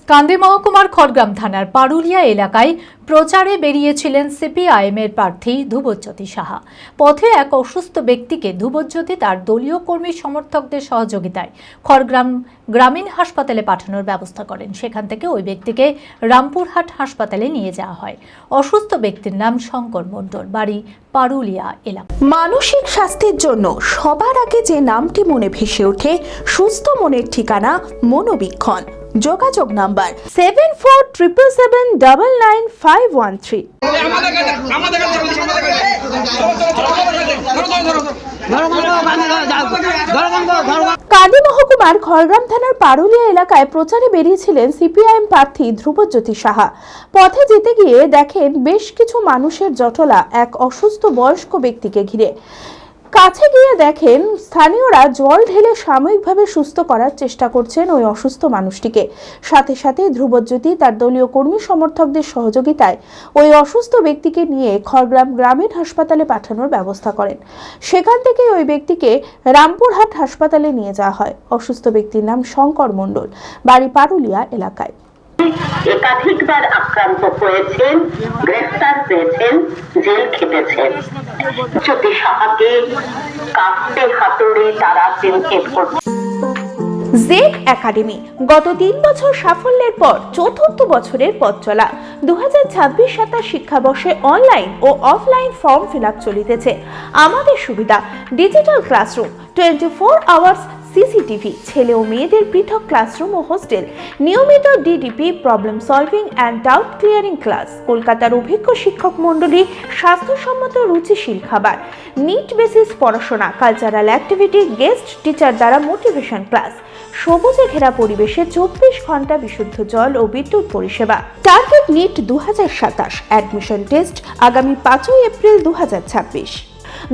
কান্দি মহকুমার খড়গ্রাম থানার পারুলিয়া এলাকায় প্রচারে বেরিয়েছিলেন সিপিআইএমের প্রার্থী ধ্রুবজ্যোতি সাহা। পথে এক অসুস্থ ব্যক্তিকে ধ্রুবজ্যোতি তার দলীয় কর্মী সমর্থকদের সহযোগিতায় খড়গ্রাম গ্রামীণ হাসপাতালে পাঠানোর ব্যবস্থা করেন। সেখান থেকে ওই ব্যক্তিকে রামপুরহাট হাসপাতালে নিয়ে যাওয়া হয়। অসুস্থ ব্যক্তির নাম শঙ্কর মণ্ডল, বাড়ি পারুলিয়া এলাকা। মানসিক স্বাস্থ্যের জন্য সবার আগে যে নামটি মনে ভেসে ওঠে, সুস্থ মনের ঠিকানা মনোবীক্ষণ। যোগাযোগ নাম্বার 7477799513। কান্দি মহকুমার খড়গ্রাম থানার পারুলিয়া এলাকায় প্রচারে বেরিয়েছিলেন সিপিআইএম প্রার্থী ধ্রুবজ্যোতি সাহা। পথে যেতে গিয়ে দেখেন বেশ কিছু মানুষের জটলা এক অসুস্থ বয়স্ক ব্যক্তিকে ঘিরে। কাছে গিয়ে দেখেন স্থানীয়রা জল ঢেলে সাময়িকভাবে সুস্থ করার চেষ্টা করছেন ওই অসুস্থ মানুষটিকে। সাথে সাথে ধ্রুবজ্যোতি তার দলীয় কর্মী সমর্থকদের সহযোগিতায় ওই অসুস্থ ব্যক্তিকে নিয়ে খড়গ্রাম গ্রামীণ হাসপাতালে পাঠানোর ব্যবস্থা করেন। সেখান থেকে ওই ব্যক্তিকে রামপুরহাট হাসপাতালে নিয়ে যাওয়া হয়। অসুস্থ ব্যক্তির নাম শঙ্কর মণ্ডল, বাড়ি পারুলিয়া এলাকায়। একাধিকবার আক্রান্ত হয়েছেন, গ্রেফতার হয়েছেন, জেল খেটেছেন। জ্যোতি সাহাকে কাঁপতে হাতুড়ি তারা চিহ্নিত করছে। জেড একাডেমি গত 3 বছর সাফল্যের পর চতুর্থ বছরের পথ চলা। 2026-27 শিক্ষাবর্ষে অনলাইন ও অফলাইন ফর্ম ফিল আপ চলিতেছে। আমাদের সুবিধা ডিজিটাল ক্লাসরুম, 24 আওয়ার্স সিসিটিভি, ছেলে ও মেয়েদের পৃথক ক্লাসরুম ও হোস্টেল, নিয়মিত DDP, problem solving and doubt clearing class, কলকাতার অভিজ্ঞ শিক্ষক মণ্ডলী, স্বাস্থ্যসম্মত রুচিশীল খাবার, নিট বেসিস পড়াশোনা, কালচারাল অ্যাক্টিভিটি, গেস্ট টিচার দ্বারা মোটিভেশন ক্লাস, সবুজে ঘেরা পরিবেশে 24 ঘন্টা বিশুদ্ধ জল ও বিদ্যুৎ পরিষেবা। টার্গেট নিট 2027, অ্যাডমিশন টেস্ট আগামী 5 এপ্রিল 2026।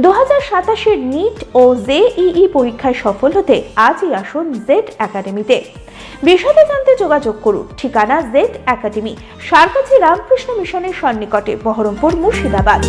2027-এর নিট ও জেইই পরীক্ষায় সফল হতে আজই আসুন জেড একাডেমিতে। বিশদে জানতে যোগাযোগ করুন। ঠিকানা জেড একাডেমি, সারকাছি রামকৃষ্ণ মিশনের সন্নিকটে, বহরমপুর, মুর্শিদাবাদ।